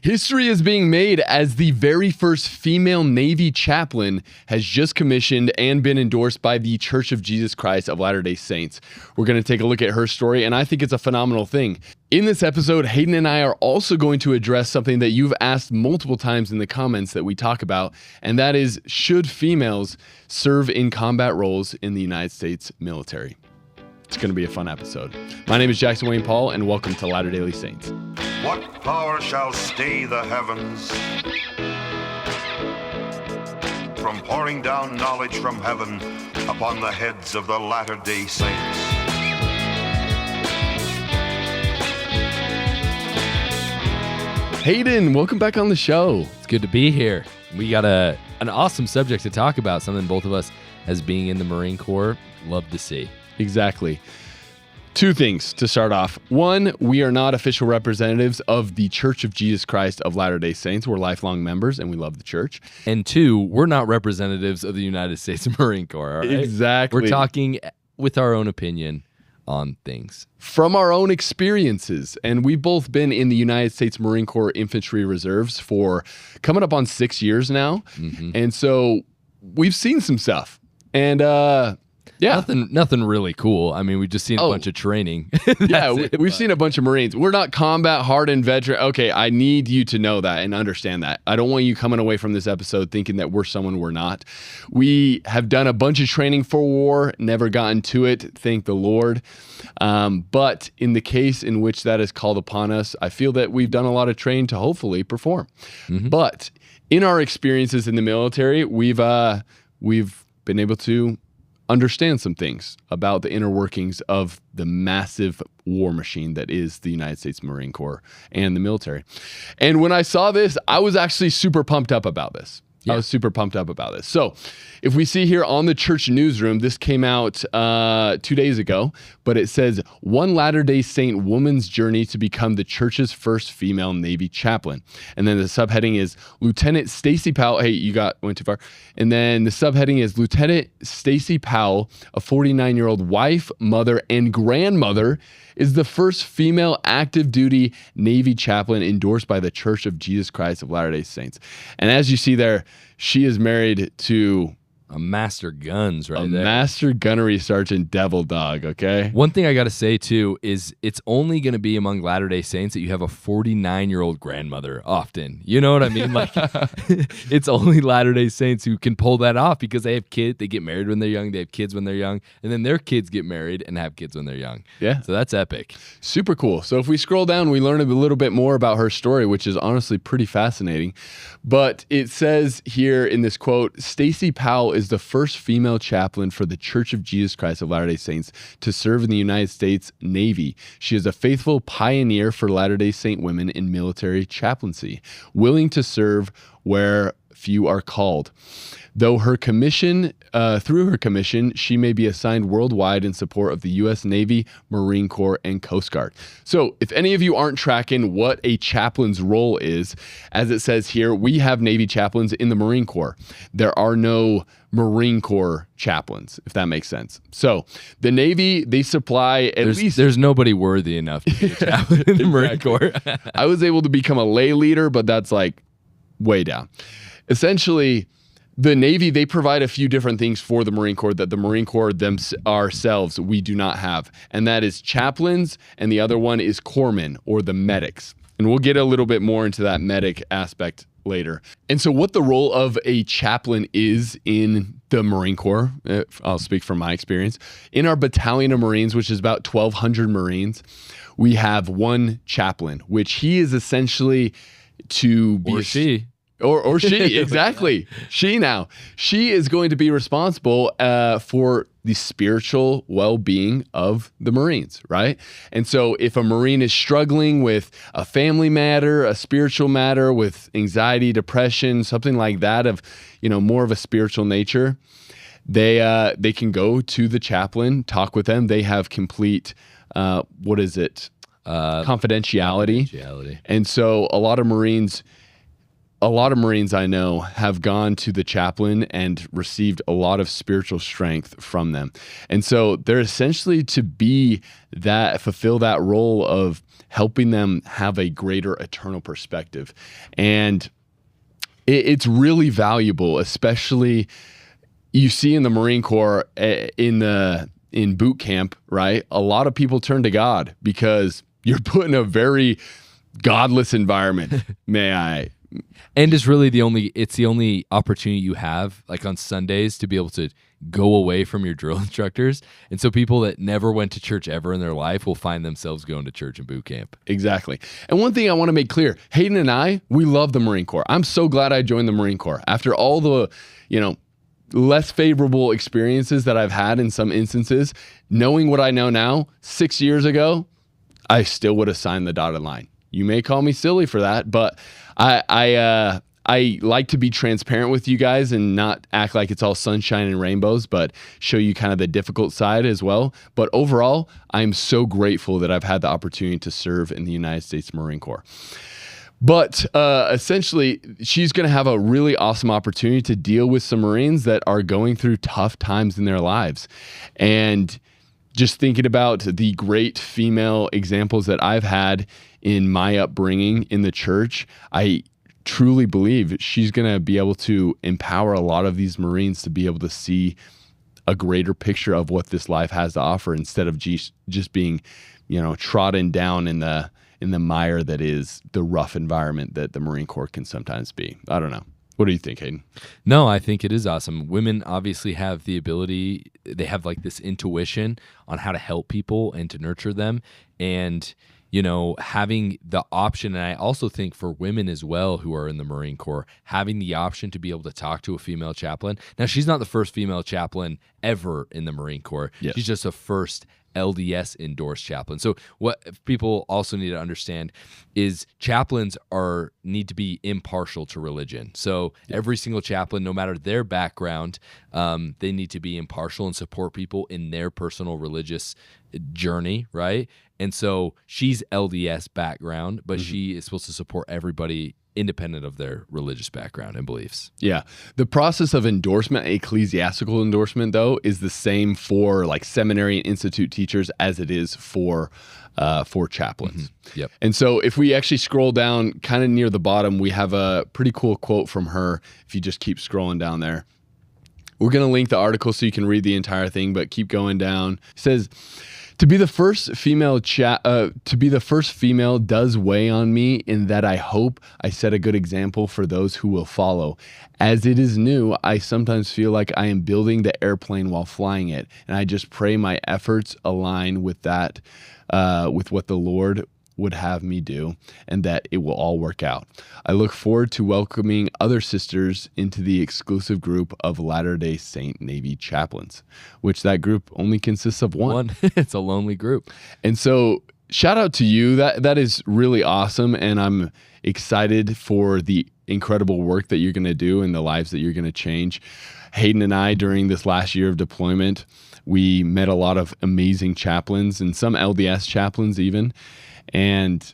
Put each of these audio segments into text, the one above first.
History is being made as the very first female Navy chaplain has just commissioned and been endorsed by the Church of Jesus Christ of Latter-day Saints. We're going to take a look at her story, and I think it's a phenomenal thing. In this episode, Hayden and I are also going to address something that you've asked multiple times in the comments that we talk about, and that is, should females serve in combat roles in the United States military? It's going to be a fun episode. My name is Jackson Wayne Paul, and welcome to Latter-day Saints. What power shall stay the heavens from pouring down knowledge from heaven upon the heads of the Latter-day Saints? Hayden, welcome back on the show. It's good to be here. We got an awesome subject to talk about, something both of us, as being in the Marine Corps, love to see. Exactly. Two things to start off. One, we are not official representatives of the Church of Jesus Christ of Latter-day Saints. We're lifelong members, and we love the church. And two, we're not representatives of the United States Marine Corps, all right? Exactly. We're talking with our own opinion on things. From our own experiences. And we've both been in the United States Marine Corps Infantry Reserves for coming up on 6 years now. Mm-hmm. And so we've seen some stuff. And yeah. Nothing really cool. I mean, we've just seen a bunch of training. We've seen a bunch of Marines. We're not combat hardened veteran. Okay, I need you to know that and understand that. I don't want you coming away from this episode thinking that we're someone we're not. We have done a bunch of training for war, never gotten to it, thank the Lord. But in the case in which that is called upon us, I feel that we've done a lot of training to hopefully perform. Mm-hmm. But in our experiences in the military, we've been able to understand some things about the inner workings of the massive war machine that is the United States Marine Corps and the military. And when I saw this, I was actually super pumped up about this. Yeah. I was super pumped up about this. So if we see here on the church newsroom, this came out 2 days ago, but it says, one Latter-day Saint woman's journey to become the church's first female Navy chaplain. And then the subheading is Lieutenant Stacie Powell. Hey, went too far. And then the subheading is Lieutenant Stacie Powell, a 49-year-old wife, mother, and grandmother, is the first female active duty Navy chaplain endorsed by the Church of Jesus Christ of Latter-day Saints. And as you see there, she is married to a master guns there. Master gunnery sergeant Devil Dog, okay? One thing I got to say, too, is it's only going to be among Latter-day Saints that you have a 49-year-old grandmother often. You know what I mean? Like, it's only Latter-day Saints who can pull that off because they have kids. They get married when they're young. They have kids when they're young. And then their kids get married and have kids when they're young. Yeah. So that's epic. Super cool. So if we scroll down, we learn a little bit more about her story, which is honestly pretty fascinating. But it says here in this quote, Stacie Powell is the first female chaplain for the Church of Jesus Christ of Latter-day Saints to serve in the United States Navy. She is a faithful pioneer for Latter-day Saint women in military chaplaincy, willing to serve where few are called. Though her commission, through her commission, she may be assigned worldwide in support of the U.S. Navy, Marine Corps, and Coast Guard. So if any of you aren't tracking what a chaplain's role is, as it says here, we have Navy chaplains in the Marine Corps. There are no Marine Corps chaplains, if that makes sense. So the Navy, they supply there's nobody worthy enough to be a chaplain in the Marine Corps. I was able to become a lay leader, but that's like way down. Essentially, the Navy, they provide a few different things for the Marine Corps that the Marine Corps ourselves, we do not have. And that is chaplains, and the other one is corpsmen, or the medics. And we'll get a little bit more into that medic aspect later. And so what the role of a chaplain is in the Marine Corps, I'll speak from my experience. In our battalion of Marines, which is about 1,200 Marines, we have one chaplain, which he is essentially to be... Or she. Or she, exactly. She is going to be responsible for the spiritual well-being of the Marines, right? And so if a Marine is struggling with a family matter, a spiritual matter, with anxiety, depression, something like that of, more of a spiritual nature, they can go to the chaplain, talk with them. They have complete, confidentiality. And so a lot of Marines a lot of Marines I know have gone to the chaplain and received a lot of spiritual strength from them. And so they're essentially to be that, fulfill that role of helping them have a greater eternal perspective. And it's really valuable, especially you see in the Marine Corps in boot camp, right? A lot of people turn to God because you're put in a very godless environment. And it's really the only opportunity you have, like on Sundays, to be able to go away from your drill instructors. And so people that never went to church ever in their life will find themselves going to church in boot camp. Exactly. And one thing I want to make clear, Hayden and I, we love the Marine Corps. I'm so glad I joined the Marine Corps. After all the, less favorable experiences that I've had in some instances, knowing what I know now, 6 years ago, I still would have signed the dotted line. You may call me silly for that, but I like to be transparent with you guys and not act like it's all sunshine and rainbows, but show you kind of the difficult side as well. But overall, I'm so grateful that I've had the opportunity to serve in the United States Marine Corps. But essentially, she's going to have a really awesome opportunity to deal with some Marines that are going through tough times in their lives. And just thinking about the great female examples that I've had in my upbringing in the church, I truly believe she's going to be able to empower a lot of these Marines to be able to see a greater picture of what this life has to offer instead of just being, trodden down in the mire that is the rough environment that the Marine Corps can sometimes be. I don't know. What do you think, Hayden? No, I think it is awesome. Women obviously have the ability, they have like this intuition on how to help people and to nurture them. And, having the option, and I also think for women as well who are in the Marine Corps, having the option to be able to talk to a female chaplain. Now, she's not the first female chaplain ever in the Marine Corps. Yes. She's just the first LDS endorsed chaplain. So what people also need to understand is chaplains need to be impartial to religion. So every single chaplain, no matter their background, they need to be impartial and support people in their personal religious journey, right? And so she's LDS background, but she is supposed to support everybody independent of their religious background and beliefs. Yeah. The process of endorsement, ecclesiastical endorsement, though, is the same for like seminary and institute teachers as it is for chaplains. Yep. And so if we actually scroll down kind of near the bottom, we have a pretty cool quote from her. If you just keep scrolling down there, we're going to link the article so you can read the entire thing, but keep going down. It says, To be the first female does weigh on me in that I hope I set a good example for those who will follow. As it is new, I sometimes feel like I am building the airplane while flying it, and I just pray my efforts align with that, with what the Lord would have me do, and that it will all work out. I look forward to welcoming other sisters into the exclusive group of Latter-day Saint Navy chaplains, which that group only consists of one. It's a lonely group. And so shout out to you. That is really awesome, and I'm excited for the incredible work that you're going to do and the lives that you're going to change. Hayden and I, during this last year of deployment, we met a lot of amazing chaplains and some LDS chaplains even. And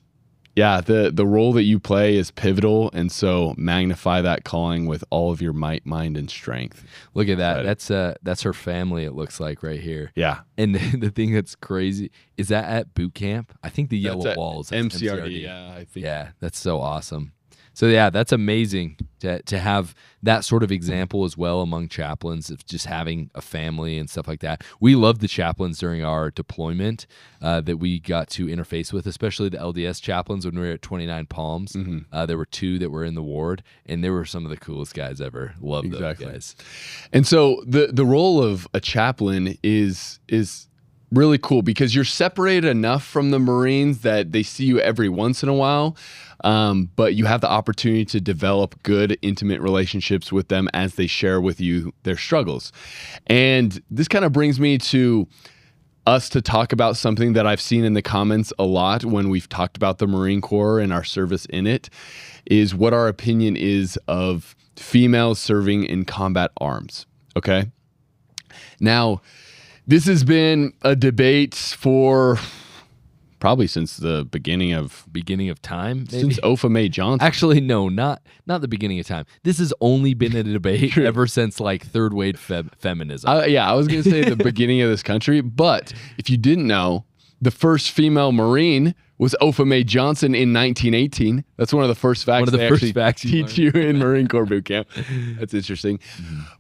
yeah, the role that you play is pivotal, and so magnify that calling with all of your might, mind, and strength. Look at that. That's her family, it looks like, right here. Yeah. And the thing that's crazy is that at boot camp, I think the yellow walls. MCRD. Yeah, I think. Yeah, that's so awesome. So yeah, that's amazing to have that sort of example as well among chaplains of just having a family and stuff like that. We loved the chaplains during our deployment that we got to interface with, especially the LDS chaplains when we were at 29 Palms. Mm-hmm. There were 2 that were in the ward, and they were some of the coolest guys ever. Loved those guys. And so the role of a chaplain is really cool because you're separated enough from the Marines that they see you every once in a while. But you have the opportunity to develop good, intimate relationships with them as they share with you their struggles. And this kind of brings me to us to talk about something that I've seen in the comments a lot when we've talked about the Marine Corps and our service in it, is what our opinion is of females serving in combat arms. Okay? Now, this has been a debate for probably since the beginning of time. Maybe? Since Opha May Johnson. Actually, no, not the beginning of time. This has only been a debate ever since like third wave feminism. I was going to say the beginning of this country, but if you didn't know, the first female Marine was Opha May Johnson in 1918. That's one of the first facts they actually teach you in Marine Corps boot camp. That's interesting.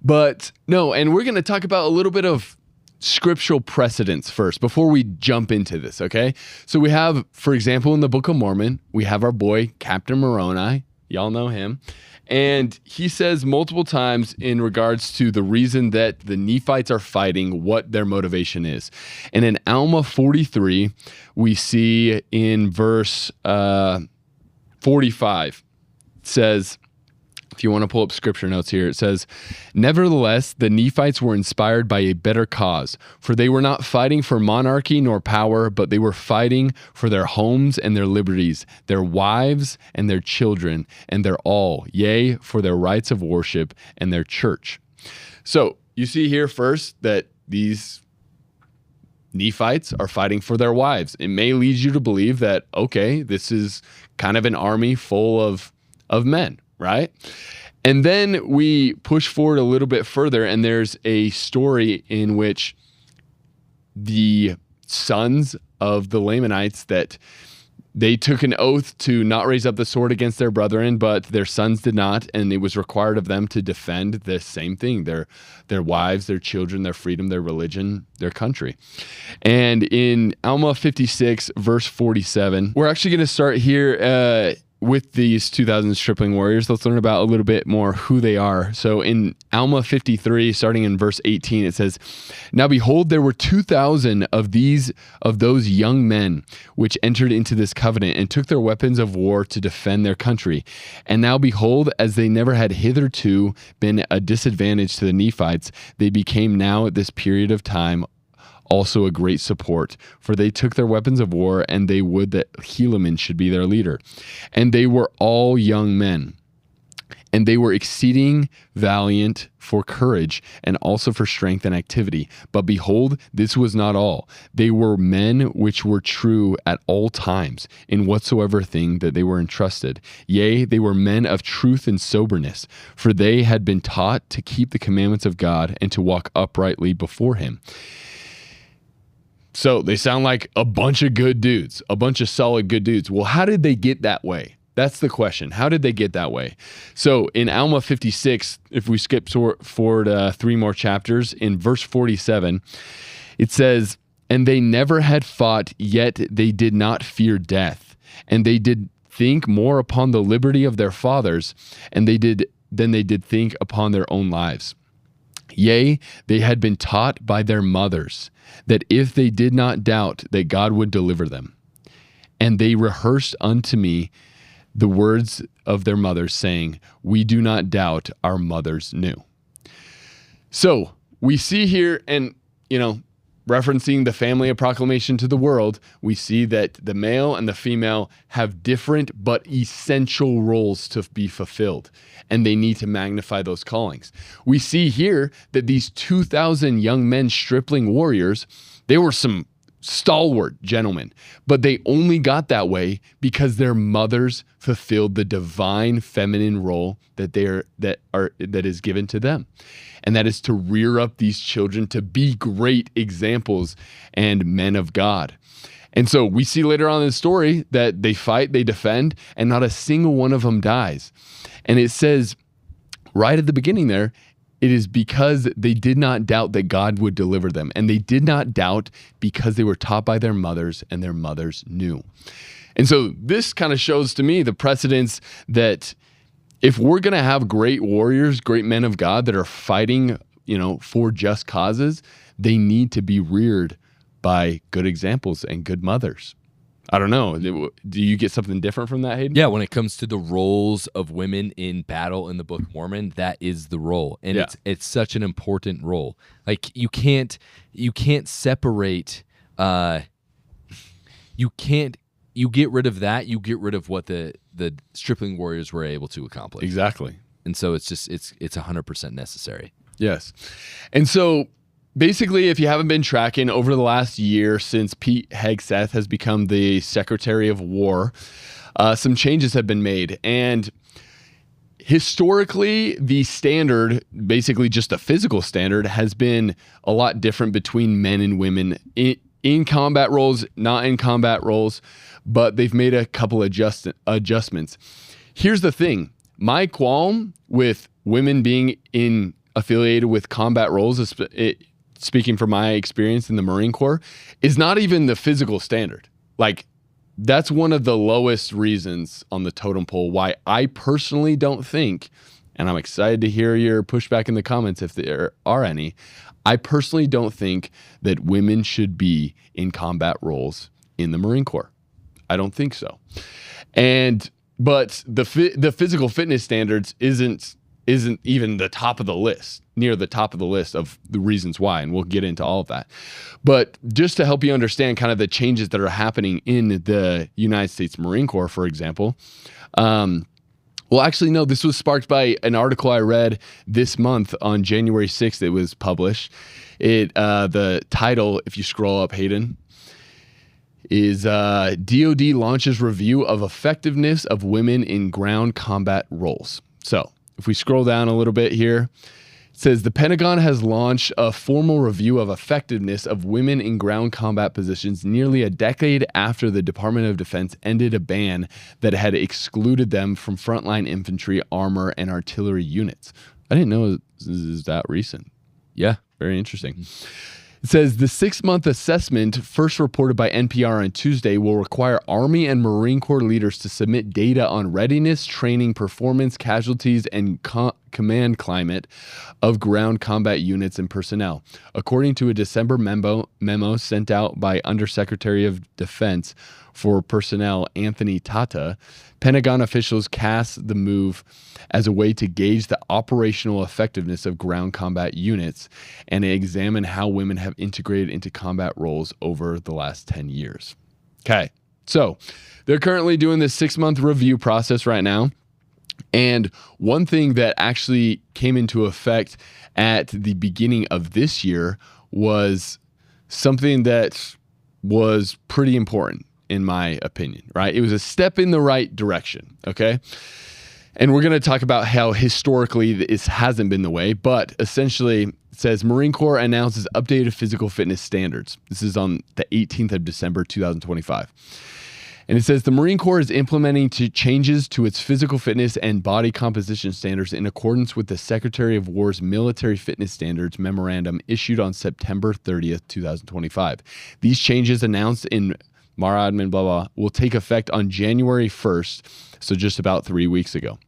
But no, and we're going to talk about a little bit of scriptural precedents first before we jump into this, okay? So we have, for example, in the Book of Mormon, we have our boy Captain Moroni. Y'all know him. And he says multiple times in regards to the reason that the Nephites are fighting, what their motivation is. And in Alma 43, we see in verse 45, it says, if you want to pull up scripture notes here, it says, "Nevertheless, the Nephites were inspired by a better cause, for they were not fighting for monarchy nor power, but they were fighting for their homes and their liberties, their wives and their children, and their all, yea, for their rights of worship and their church." So you see here first that these Nephites are fighting for their wives. It may lead you to believe that, okay, this is kind of an army full of men, right? And then we push forward a little bit further, and there's a story in which the sons of the Lamanites, that they took an oath to not raise up the sword against their brethren, but their sons did not, and it was required of them to defend the same thing, their wives, their children, their freedom, their religion, their country. And in Alma 56, verse 47, we're actually going to start here with these 2,000 stripling warriors. Let's learn about a little bit more who they are. So in Alma 53, starting in verse 18, it says, "Now behold, there were 2,000 of those young men which entered into this covenant and took their weapons of war to defend their country. And now behold, as they never had hitherto been a disadvantage to the Nephites, they became now at this period of time also a great support, for they took their weapons of war, and they would that Helaman should be their leader. And they were all young men, and they were exceeding valiant for courage, and also for strength and activity. But behold, this was not all. They were men which were true at all times, in whatsoever thing that they were entrusted. Yea, they were men of truth and soberness, for they had been taught to keep the commandments of God, and to walk uprightly before him." So they sound like a bunch of good dudes, a bunch of solid good dudes. Well, how did they get that way? That's the question. How did they get that way? So in Alma 56, if we skip forward 3 more chapters, in verse 47, it says, "And they never had fought, yet they did not fear death. And they did think more upon the liberty of their fathers, and than they did think upon their own lives. Yea, they had been taught by their mothers, that if they did not doubt that God would deliver them. And they rehearsed unto me the words of their mothers, saying, We do not doubt, our mothers knew." So we see here, and referencing the family of proclamation to the world, we see that the male and the female have different but essential roles to be fulfilled, and they need to magnify those callings. We see here that these 2,000 young men, stripling warriors, they were some stalwart gentlemen, but they only got that way because their mothers fulfilled the divine feminine role that is given to them. And that is to rear up these children to be great examples and men of God. And so we see later on in the story that they fight, they defend, and not a single one of them dies. And it says right at the beginning there, it is because they did not doubt that God would deliver them. And they did not doubt because they were taught by their mothers, and their mothers knew. And so this kind of shows to me the precedence that if we're going to have great warriors, great men of God that are fighting, for just causes, they need to be reared by good examples and good mothers. I don't know. Do you get something different from that, Hayden? Yeah, when it comes to the roles of women in battle in the Book of Mormon, that is the role. And it's such an important role. Like you can't separate you get rid of that, you get rid of what the stripling warriors were able to accomplish. Exactly. And so it's 100% necessary. Yes. And so basically, if you haven't been tracking over the last year since Pete Hegseth has become the Secretary of War, some changes have been made. And historically, the standard, basically just a physical standard, has been a lot different between men and women in combat roles, not in combat roles, but they've made a couple adjustments. Here's the thing. My qualm with women being affiliated with combat roles, speaking from my experience in the Marine Corps, is not even the physical standard. Like, that's one of the lowest reasons on the totem pole why I personally don't think, and I'm excited to hear your pushback in the comments if there are any, I personally don't think that women should be in combat roles in the Marine Corps. I don't think so. But the physical fitness standards isn't even the top of the list, near the top of the list of the reasons why, and we'll get into all of that. But just to help you understand kind of the changes that are happening in the United States Marine Corps, for example, well, actually, no, this was sparked by an article I read this month on January 6th. It was published. The title, if you scroll up, Hayden, is DOD launches review of effectiveness of women in ground combat roles. So if we scroll down a little bit here, it says the Pentagon has launched a formal review of effectiveness of women in ground combat positions nearly a decade after the Department of Defense ended a ban that had excluded them from frontline infantry, armor, and artillery units. I didn't know this is that recent. Yeah. Very interesting. It says the 6-month assessment, first reported by NPR on Tuesday, will require Army and Marine Corps leaders to submit data on readiness, training, performance, casualties, and command climate of ground combat units and personnel. According to a December memo sent out by Undersecretary of Defense for Personnel Anthony Tata, Pentagon officials cast the move as a way to gauge the operational effectiveness of ground combat units and examine how women have integrated into combat roles over the last 10 years. Okay, so they're currently doing this 6-month review process right now. And one thing that actually came into effect at the beginning of this year was something that was pretty important, in my opinion, right? It was a step in the right direction, okay? And we're going to talk about how historically this hasn't been the way, but essentially it says Marine Corps announces updated physical fitness standards. This is on the 18th of December, 2025. And it says the Marine Corps is implementing changes to its physical fitness and body composition standards in accordance with the Secretary of War's Military Fitness Standards Memorandum issued on September 30th, 2025. These changes announced in Mara Admin, blah, blah, will take effect on January 1st, so just about 3 weeks ago.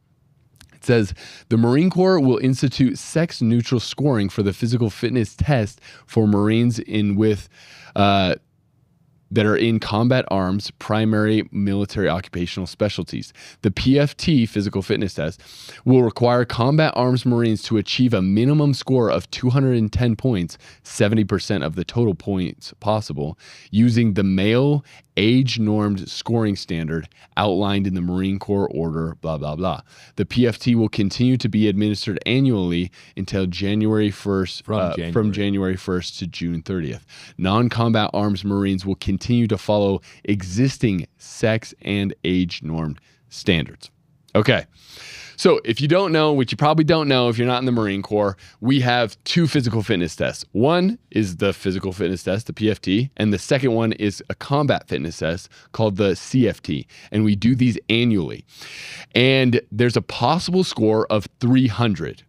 It says the Marine Corps will institute sex-neutral scoring for the physical fitness test for Marines that are in combat arms, primary military occupational specialties. The PFT, physical fitness test, will require combat arms Marines to achieve a minimum score of 210 points, 70% of the total points possible, using the male age-normed scoring standard outlined in the Marine Corps order, blah, blah, blah. The PFT will continue to be administered annually until January 1st, from January 1st to June 30th. Non-combat arms Marines will continue to follow existing sex and age-normed standards. Okay. So if you don't know, which you probably don't know if you're not in the Marine Corps, we have 2 physical fitness tests. One is the physical fitness test, the PFT, and the second one is a combat fitness test called the CFT. And we do these annually. And there's a possible score of 300.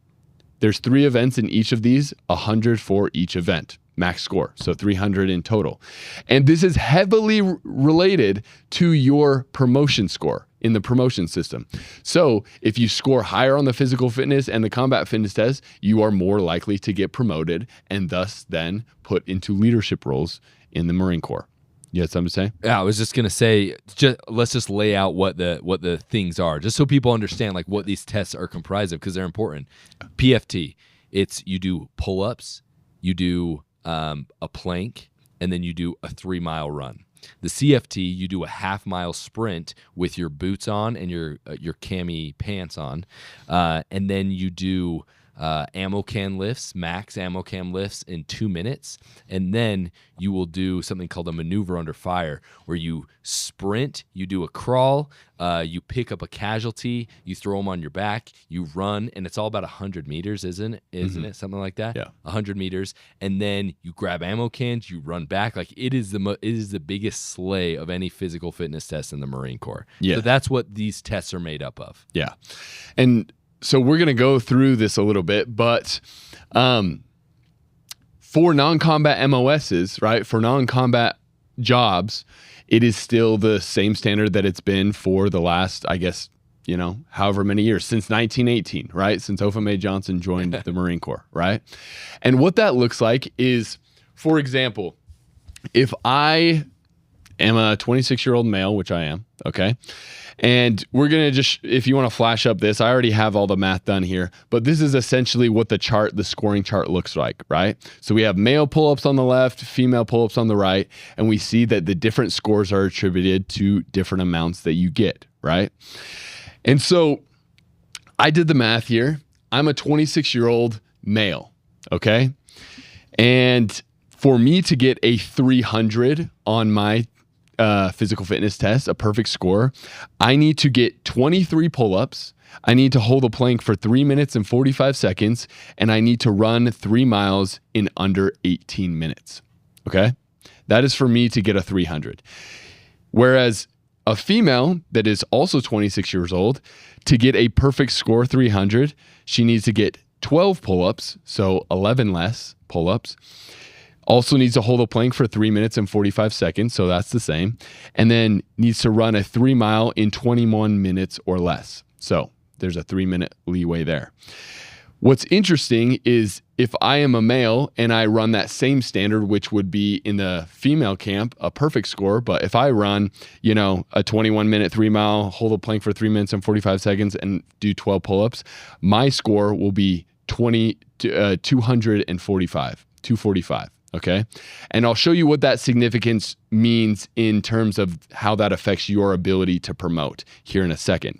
There's 3 events in each of these, 100 for each event. Max score, so 300 in total. And this is heavily related to your promotion score in the promotion system. So if you score higher on the physical fitness and the combat fitness test, you are more likely to get promoted and thus then put into leadership roles in the Marine Corps. You had something to say? Yeah, I was just gonna say, let's just lay out what the things are, just so people understand like what these tests are comprised of, because they're important. PFT, it's you do pull-ups, you do a plank, and then you do a 3-mile run. The CFT, you do a half-mile sprint with your boots on and your cami pants on, and then you do ammo can lifts, max ammo can lifts in 2 minutes. And then you will do something called a maneuver under fire, where you sprint, you do a crawl, you pick up a casualty, you throw them on your back, you run, and it's all about 100 meters, isn't it? Isn't it? Something like that? Yeah. 100 meters. And then you grab ammo cans, you run back. Like it is the biggest sleigh of any physical fitness test in the Marine Corps. Yeah. So that's what these tests are made up of. Yeah. And so we're going to go through this a little bit, but for non-combat MOSs, right, for non-combat jobs, it is still the same standard that it's been for the last, I guess, however many years, since 1918, right? Since Opha May Johnson joined the Marine Corps, right? And what that looks like is, for example, if I am a 26-year-old male, which I am, okay? And we're going to just, if you want to flash up this, I already have all the math done here, but this is essentially what the scoring chart looks like, right? So we have male pull-ups on the left, female pull-ups on the right, and we see that the different scores are attributed to different amounts that you get, right? And so I did the math here. I'm a 26-year-old male, okay? And for me to get a 300 on my physical fitness test, a perfect score, I need to get 23 pull-ups. I need to hold a plank for 3 minutes and 45 seconds, and I need to run 3 miles in under 18 minutes. Okay? That is for me to get a 300. Whereas a female that is also 26 years old, to get a perfect score 300, she needs to get 12 pull-ups, so 11 less pull-ups. Also needs to hold a plank for 3 minutes and 45 seconds, so that's the same. And then needs to run a 3 mile in 21 minutes or less. So there's a 3-minute leeway there. What's interesting is if I am a male and I run that same standard, which would be in the female camp, a perfect score, but if I run, a 21-minute 3 mile, hold a plank for 3 minutes and 45 seconds and do 12 pull-ups, my score will be 245. Okay. And I'll show you what that significance means in terms of how that affects your ability to promote here in a second.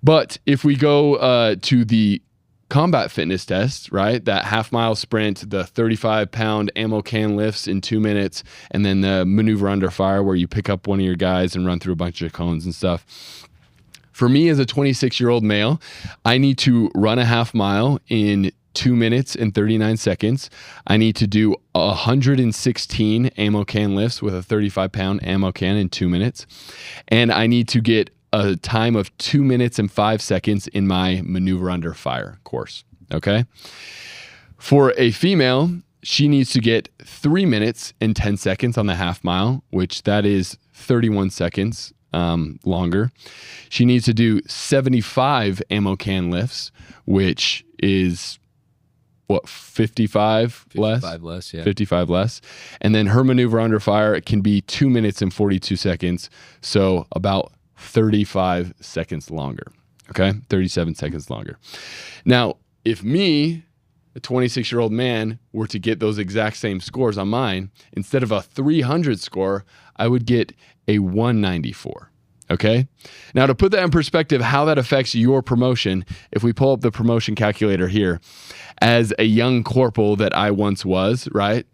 But if we go to the combat fitness test, right, that half-mile sprint, the 35-pound ammo can lifts in 2 minutes, and then the maneuver under fire where you pick up one of your guys and run through a bunch of cones and stuff. For me as a 26-year-old male, I need to run a half mile in 2 minutes and 39 seconds. I need to do 116 ammo can lifts with a 35-pound ammo can in 2 minutes. And I need to get a time of 2 minutes and 5 seconds in my maneuver under fire course. Okay. For a female, she needs to get 3 minutes and 10 seconds on the half mile, which that is 31 seconds longer. She needs to do 75 ammo can lifts, which is 55 less? 55 less, yeah. 55 less. And then her maneuver under fire can be 2 minutes and 42 seconds. So about 35 seconds longer. Okay? 37 seconds longer. Now, if me, a 26-year-old man, were to get those exact same scores on mine, instead of a 300 score, I would get a 194. Okay. Now, to put that in perspective, how that affects your promotion, if we pull up the promotion calculator here, as a young corporal that I once was, right?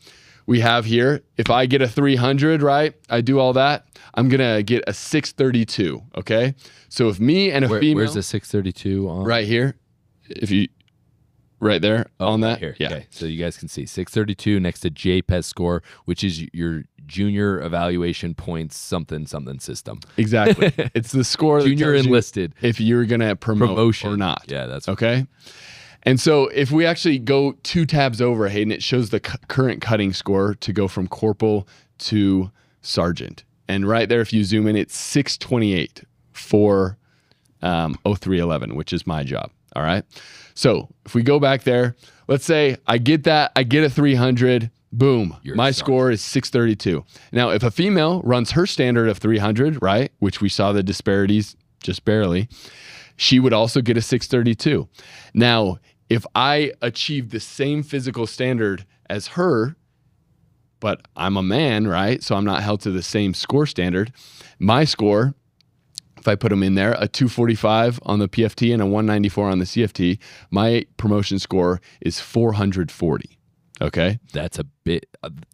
We have here, if I get a 300, right? I do all that, I'm going to get a 632. Okay. So if me and a female. Where's the 632 on? Right here. If you. Right there on that. Here. Yeah. Okay. So you guys can see 632 next to JPES score, which is your junior evaluation points something system. Exactly. It's the score that Junior tells you enlisted. if you're going to promote Promotion or not. Yeah, that's okay. And so if we actually go 2 tabs over, Hayden, it shows the current cutting score to go from corporal to sergeant. And right there, if you zoom in, it's 628 for 0311, which is my job. All right. So if we go back there, let's say I get that, I get a 300, boom, my score is 632. Now, if a female runs her standard of 300, right, which we saw the disparities just barely, she would also get a 632. Now, if I achieve the same physical standard as her, but I'm a man, right, so I'm not held to the same score standard, my score if I put them in there, a 245 on the PFT and a 194 on the CFT, my promotion score is 440. Okay. That's a bit.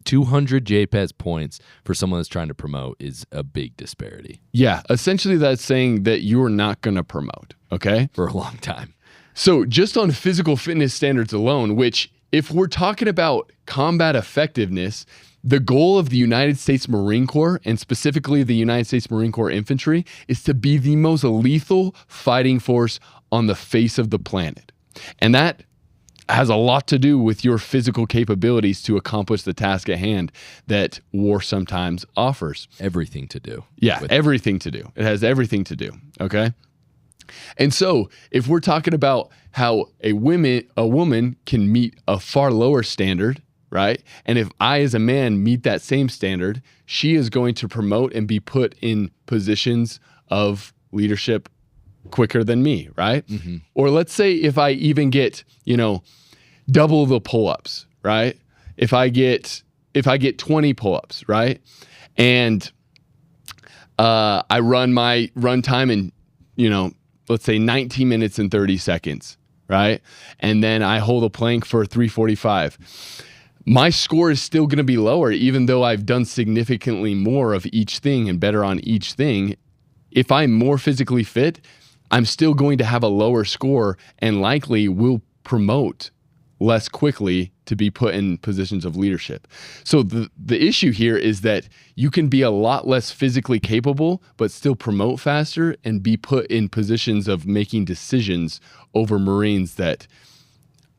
200 JPES points for someone that's trying to promote is a big disparity. Yeah. Essentially, that's saying that you're not going to promote. Okay. For a long time. So just on physical fitness standards alone, which if we're talking about combat effectiveness, the goal of the United States Marine Corps, and specifically the United States Marine Corps Infantry, is to be the most lethal fighting force on the face of the planet. And that has a lot to do with your physical capabilities to accomplish the task at hand that war sometimes offers. Everything to do. Yeah, everything to do. It has everything to do, okay? And so if we're talking about how a woman can meet a far lower standard, right? And if I, as a man, meet that same standard, she is going to promote and be put in positions of leadership quicker than me, right? Mm-hmm. Or let's say if I even get, double the pull-ups, right? If I get 20 pull-ups, right? And I run my run time in, let's say 19 minutes and 30 seconds, right? And then I hold a plank for 345. My score is still going to be lower, even though I've done significantly more of each thing and better on each thing. If I'm more physically fit, I'm still going to have a lower score and likely will promote less quickly to be put in positions of leadership. So the issue here is that you can be a lot less physically capable, but still promote faster and be put in positions of making decisions over Marines that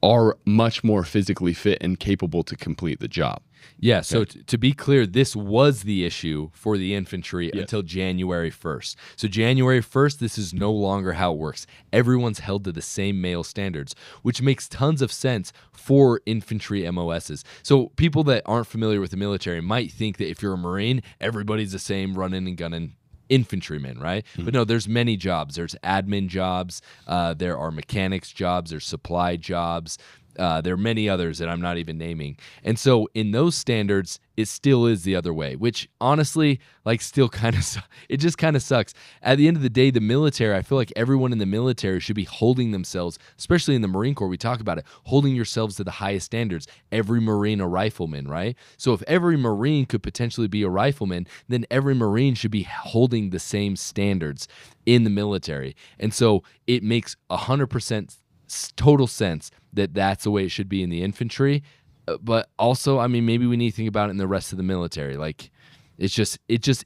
are much more physically fit and capable to complete the job. Yeah, so to be clear, this was the issue for the infantry until January 1st. So January 1st, this is no longer how it works. Everyone's held to the same male standards, which makes tons of sense for infantry MOSs. So people that aren't familiar with the military might think that if you're a Marine, everybody's the same running and gunning infantrymen, right? Mm-hmm. But no, there's many jobs. There's admin jobs. There are mechanics jobs. There's supply jobs. There are many others that I'm not even naming. And so in those standards, it still is the other way, which honestly, still kind of, it just kind of sucks. At the end of the day, the military, I feel like everyone in the military should be holding themselves, especially in the Marine Corps, we talk about it, holding yourselves to the highest standards. Every Marine a rifleman, right? So if every Marine could potentially be a rifleman, then every Marine should be holding the same standards in the military. And so it makes 100% total sense that that's the way it should be in the infantry. But also, maybe we need to think about it in the rest of the military. It just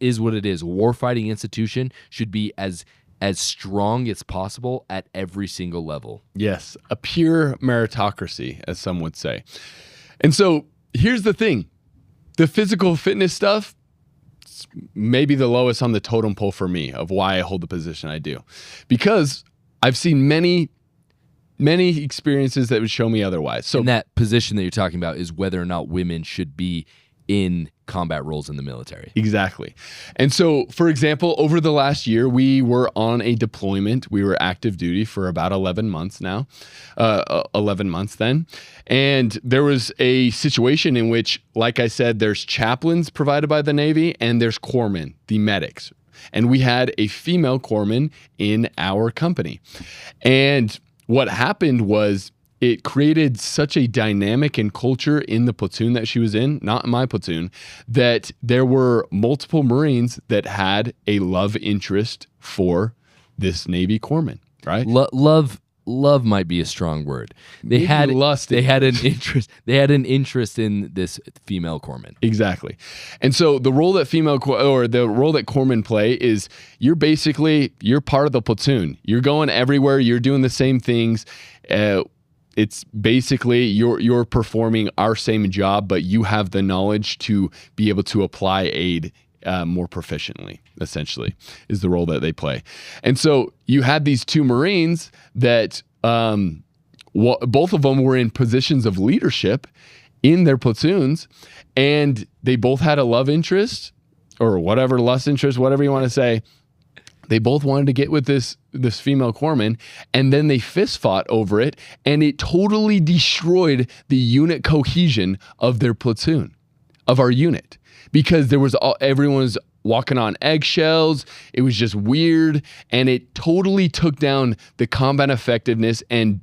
is what it is. Warfighting institution should be as strong as possible at every single level. Yes, a pure meritocracy, as some would say. And so here's the thing. The physical fitness stuff, maybe the lowest on the totem pole for me of why I hold the position I do. Because I've seen many experiences that would show me otherwise. So and that position that you're talking about is whether or not women should be in combat roles in the military. Exactly. And so, for example, over the last year, we were on a deployment. We were active duty for about 11 months now, 11 months then. And there was a situation in which, like I said, there's chaplains provided by the Navy and there's corpsmen, the medics. And we had a female corpsman in our company. And what happened was it created such a dynamic and culture in the platoon that she was in, not in my platoon, that there were multiple Marines that had a love interest for this Navy corpsman, right? Love might be a strong word. They had an interest in this female corpsman. Exactly. And so the role that corpsmen play is you're part of the platoon. You're going everywhere. You're doing the same things. It's basically you're performing our same job, but you have the knowledge to be able to apply aid more proficiently, essentially, is the role that they play. And so you had these two Marines that both of them were in positions of leadership in their platoons, and they both had a love interest or whatever, lust interest, whatever you want to say. They both wanted to get with this female corpsman, and then they fist fought over it, and it totally destroyed the unit cohesion of their platoon, of our unit, because everyone was walking on eggshells. It was just weird, and it totally took down the combat effectiveness and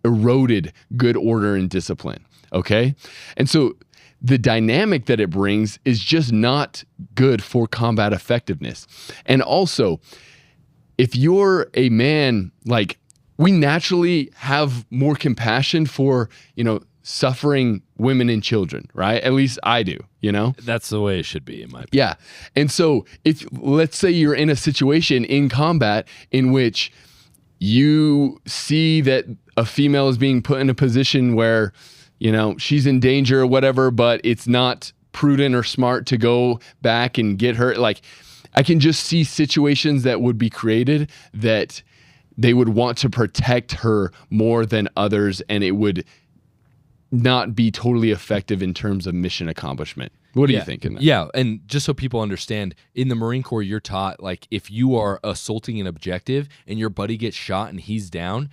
eroded good order and discipline. Okay? And so the dynamic that it brings is just not good for combat effectiveness. And also, if you're a man, like, we naturally have more compassion for, suffering women and children, right? At least I do, That's the way it should be, in my opinion. Yeah. And so if, let's say you're in a situation in combat in which you see that a female is being put in a position where, she's in danger or whatever, but it's not prudent or smart to go back and get her. Like, I can just see situations that would be created that they would want to protect her more than others, and it would not be totally effective in terms of mission accomplishment. What do you think in that? Yeah, and just so people understand, in the Marine Corps, you're taught, like, if you are assaulting an objective and your buddy gets shot and he's down,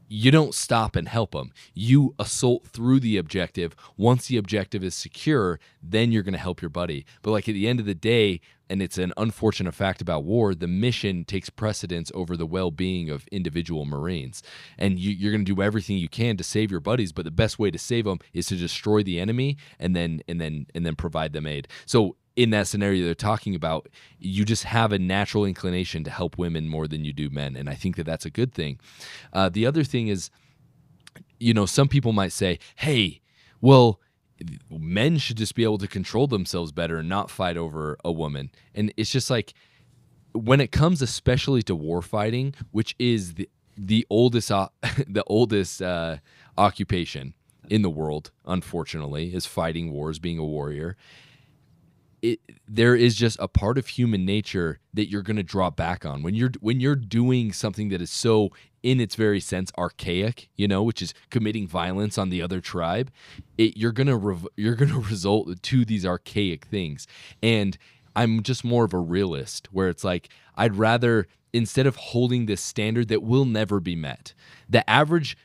you don't stop and help him. You assault through the objective. Once the objective is secure, then you're going to help your buddy. But like at the end of the day, and it's an unfortunate fact about war, the mission takes precedence over the well-being of individual Marines. And you're going to do everything you can to save your buddies, but the best way to save them is to destroy the enemy and then provide them aid. So in that scenario they're talking about, you just have a natural inclination to help women more than you do men, and I think that that's a good thing. The other thing is, some people might say, hey, well, men should just be able to control themselves better and not fight over a woman. And it's just like, when it comes especially to war fighting, which is the oldest occupation in the world, unfortunately, is fighting wars, being a warrior. There is just a part of human nature that you're going to draw back on when you're doing something that is so, in its very sense, archaic, which is committing violence on the other tribe. You're going to result to these archaic things. And I'm just more of a realist, where it's like, I'd rather, instead of holding this standard that will never be met, the average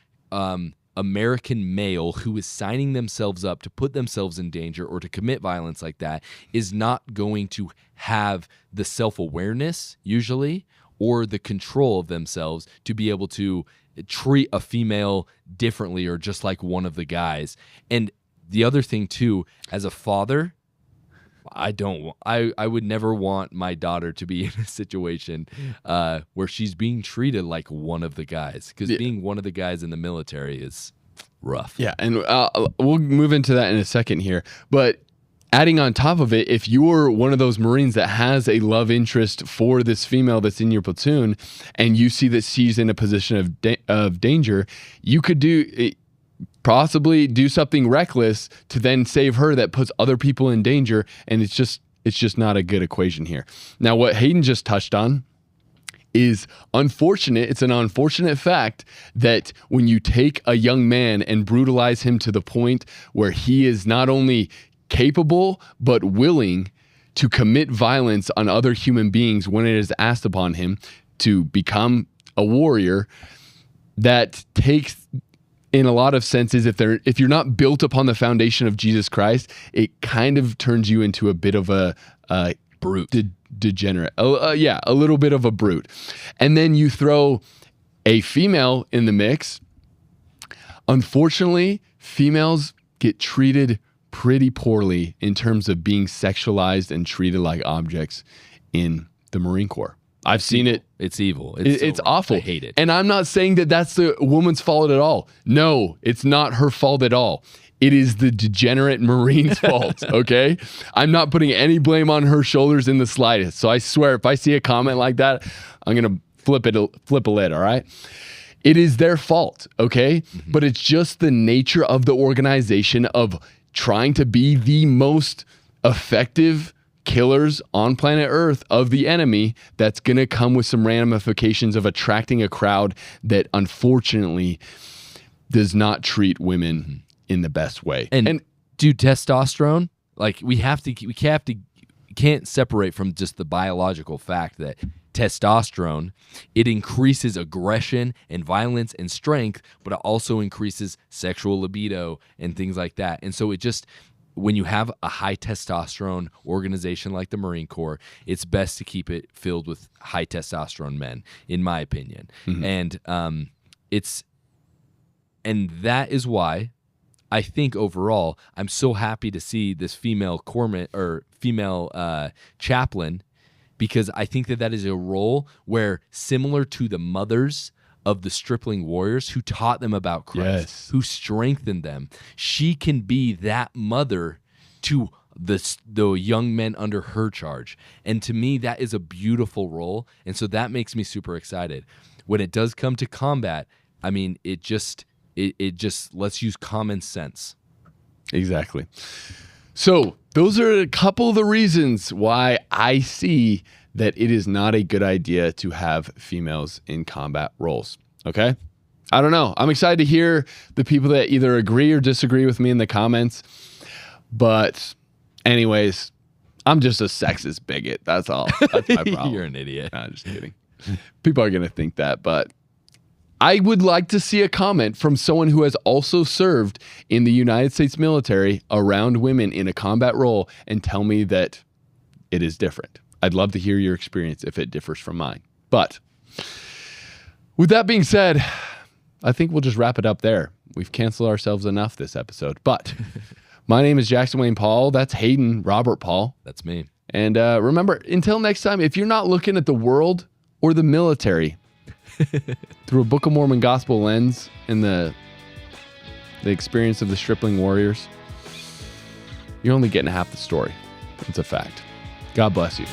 American male who is signing themselves up to put themselves in danger or to commit violence like that is not going to have the self-awareness, usually, or the control of themselves to be able to treat a female differently or just like one of the guys. And the other thing, too, as a father, I would never want my daughter to be in a situation where she's being treated like one of the guys, because being one of the guys in the military is rough. Yeah, and we'll move into that in a second here. But adding on top of it, if you're one of those Marines that has a love interest for this female that's in your platoon, and you see that she's in a position of danger, you could possibly do something reckless to then save her that puts other people in danger, and it's just not a good equation here. Now, what Hayden just touched on is unfortunate. It's an unfortunate fact that when you take a young man and brutalize him to the point where he is not only capable but willing to commit violence on other human beings when it is asked upon him to become a warrior, that takes, in a lot of senses, if you're not built upon the foundation of Jesus Christ, it kind of turns you into a bit of a brute, degenerate. A little bit of a brute. And then you throw a female in the mix. Unfortunately, females get treated pretty poorly in terms of being sexualized and treated like objects in the Marine Corps. I've seen it. It's evil. It's awful. I hate it. And I'm not saying that that's the woman's fault at all. No, it's not her fault at all. It is the degenerate Marine's fault, okay? I'm not putting any blame on her shoulders in the slightest. So I swear, if I see a comment like that, I'm going to flip a lid, all right? It is their fault, okay? Mm-hmm. But it's just the nature of the organization of trying to be the most effective killers on planet Earth of the enemy that's going to come with some ramifications of attracting a crowd that unfortunately does not treat women in the best way. And dude, testosterone, like we can't separate from just the biological fact that testosterone, it increases aggression and violence and strength, but it also increases sexual libido and things like that. And so when you have a high testosterone organization like the Marine Corps, it's best to keep it filled with high testosterone men, in my opinion. And and that is why I think overall I'm so happy to see this female corpsman or female chaplain, because I think that is a role where, similar to the mothers of the stripling warriors who taught them about Christ, who strengthened them, she can be that mother to the young men under her charge. And to me, that is a beautiful role. And so that makes me super excited. When it does come to combat, I mean, it just let's use common sense. Exactly. So those are a couple of the reasons why I see that it is not a good idea to have females in combat roles. Okay? I don't know. I'm excited to hear the people that either agree or disagree with me in the comments. But anyways, I'm just a sexist bigot. That's all. That's my problem. You're an idiot. Nah, just kidding. People are going to think that, but I would like to see a comment from someone who has also served in the United States military around women in a combat role and tell me that it is different. I'd love to hear your experience if it differs from mine. But with that being said, I think we'll just wrap it up there. We've canceled ourselves enough this episode. But my name is Jackson Wayne Paul. That's Hayden Robert Paul. That's me. And remember, until next time, if you're not looking at the world or the military through a Book of Mormon gospel lens and the experience of the stripling warriors, you're only getting half the story. It's a fact. God bless you.